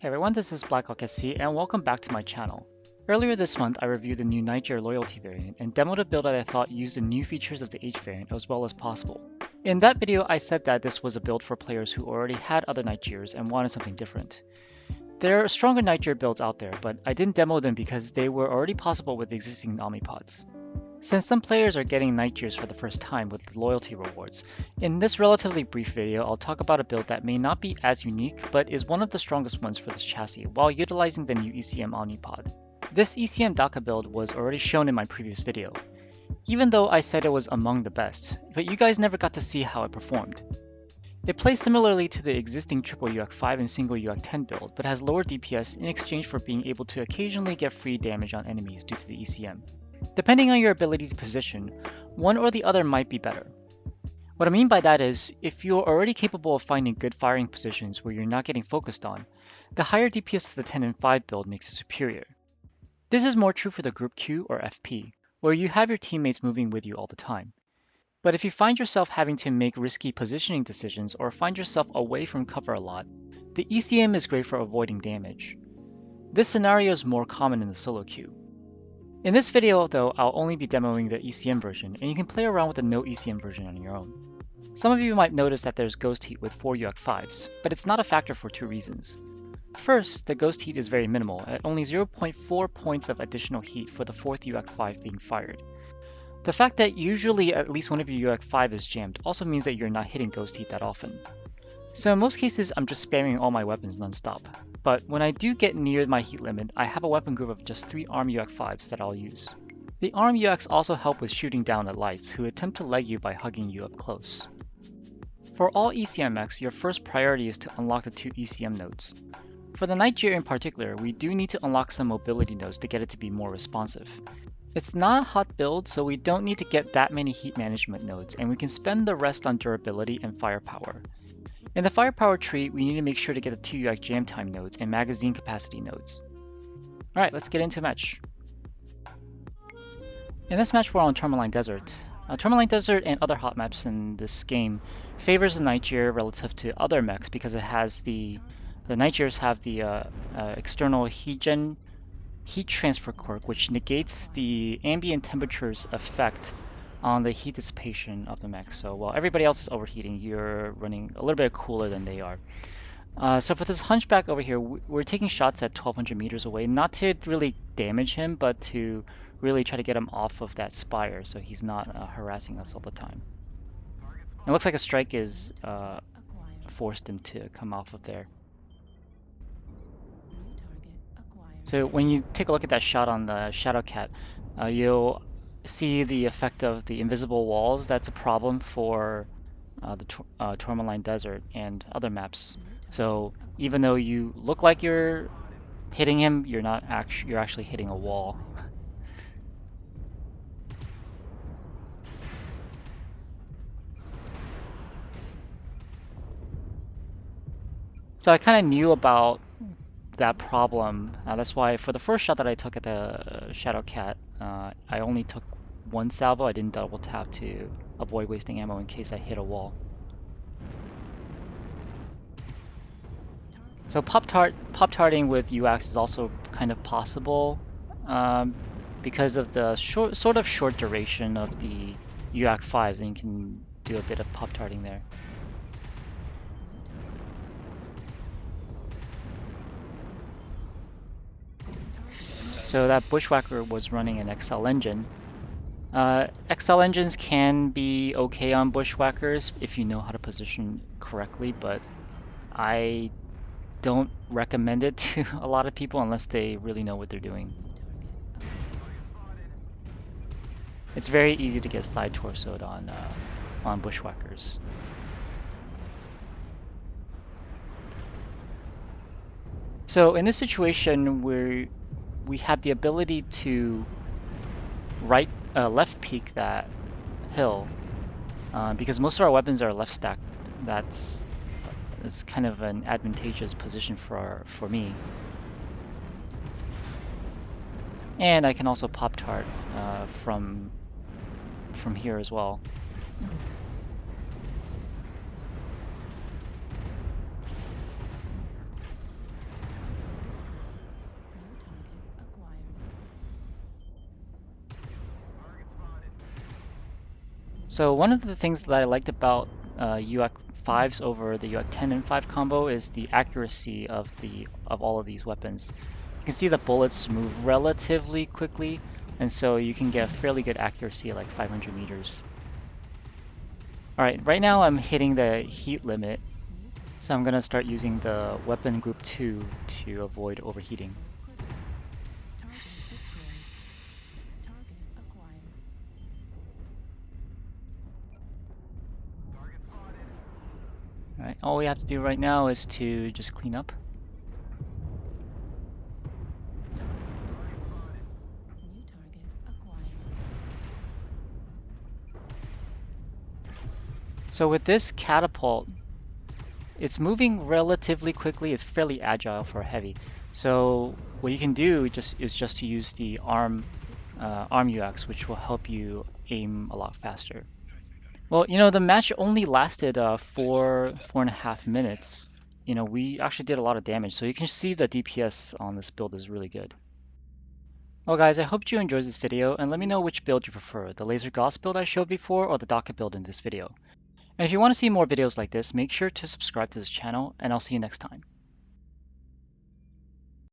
Hey everyone, this is Blackhawk SC and welcome back to my channel. Earlier this month, I reviewed the new Night Gyr Loyalty variant and demoed a build that I thought used the new features of the H variant as well as possible. In that video, I said that this was a build for players who already had other Night Gyrs and wanted something different. There are stronger Night Gyr builds out there, but I didn't demo them because they were already possible with existing Omnipods. Since some players are getting Night Gyrs for the first time with loyalty rewards, in this relatively brief video I'll talk about a build that may not be as unique, but is one of the strongest ones for this chassis while utilizing the new ECM Omnipod. This ECM Daka build was already shown in my previous video, even though I said it was among the best, but you guys never got to see how it performed. It plays similarly to the existing triple UAC5 and single UAC10 build, but has lower DPS in exchange for being able to occasionally get free damage on enemies due to the ECM. Depending on your ability to position, one or the other might be better. What I mean by that is, if you're already capable of finding good firing positions where you're not getting focused on, the higher DPS of the 10 and 5 build makes it superior. This is more true for the group Q or FP, where you have your teammates moving with you all the time. But if you find yourself having to make risky positioning decisions or find yourself away from cover a lot, the ECM is great for avoiding damage. This scenario is more common in the solo queue. In this video though, I'll only be demoing the ECM version, and you can play around with the no ECM version on your own. Some of you might notice that there's ghost heat with 4 UAC5s, but it's not a factor for 2 reasons. First, the ghost heat is very minimal, at only 0.4 points of additional heat for the 4th UAC5 being fired. The fact that usually at least one of your UAC5 is jammed also means that you're not hitting ghost heat that often. So in most cases, I'm just spamming all my weapons non-stop. But when I do get near my heat limit, I have a weapon group of just 3 ARM UAC5s that I'll use. The ARM UACs also help with shooting down elites who attempt to leg you by hugging you up close. For all ECM mechs, your first priority is to unlock the 2 ECM nodes. For the Night Gyr in particular, we do need to unlock some mobility nodes to get it to be more responsive. It's not a hot build, so we don't need to get that many heat management nodes, and we can spend the rest on durability and firepower. In the firepower tree, we need to make sure to get the 2 UAC jam time nodes and magazine capacity nodes. Alright, let's get into a match. In this match, we're on Tourmaline Desert. Tourmaline Desert and other hot maps in this game favors the Night Gyr relative to other mechs because it has the Night Gyrs have the external heat transfer quirk, which negates the ambient temperature's effect on the heat dissipation of the mech. So while everybody else is overheating, you're running a little bit cooler than they are. So for this Hunchback over here, we're taking shots at 1200 meters away, not to really damage him, but to really try to get him off of that spire so he's not harassing us all the time. It looks like a strike is forced him to come off of there. So when you take a look at that shot on the Shadowcat, you'll see the effect of the invisible walls. That's a problem for the Tourmaline Desert and other maps. So even though you look like you're hitting him, you're not you're actually hitting a wall. So I kind of knew about that problem. That's why for the first shot that I took at the Shadowcat, I only took 1 salvo. I didn't double tap to avoid wasting ammo in case I hit a wall. So pop-tarting with UACs is also kind of possible because of the sort of short duration of the UAC5s, and you can do a bit of pop-tarting there. So that Bushwhacker was running an XL engine. XL engines can be okay on Bushwhackers if you know how to position correctly, but I don't recommend it to a lot of people unless they really know what they're doing. It's very easy to get side torsoed on Bushwhackers. So in this situation where we have the ability to left peek that hill because most of our weapons are left stacked. It's kind of an advantageous position for me. And I can also pop tart from here as well. So one of the things that I liked about UAC5s over the UAC 10 and 5 combo is the accuracy of all of these weapons. You can see the bullets move relatively quickly, and so you can get fairly good accuracy at like 500 meters. Alright, right now I'm hitting the heat limit, so I'm going to start using the weapon group 2 to avoid overheating. Alright, all we have to do right now is to just clean up. So with this catapult, it's moving relatively quickly. It's fairly agile for a heavy. So what you can do is just to use the arm UX, which will help you aim a lot faster. Well, the match only lasted 4.5 minutes. We actually did a lot of damage, so you can see the DPS on this build is really good. Well guys, I hope you enjoyed this video, and let me know which build you prefer, the laser Gauss build I showed before or the Docket build in this video. And if you want to see more videos like this, make sure to subscribe to this channel, and I'll see you next time.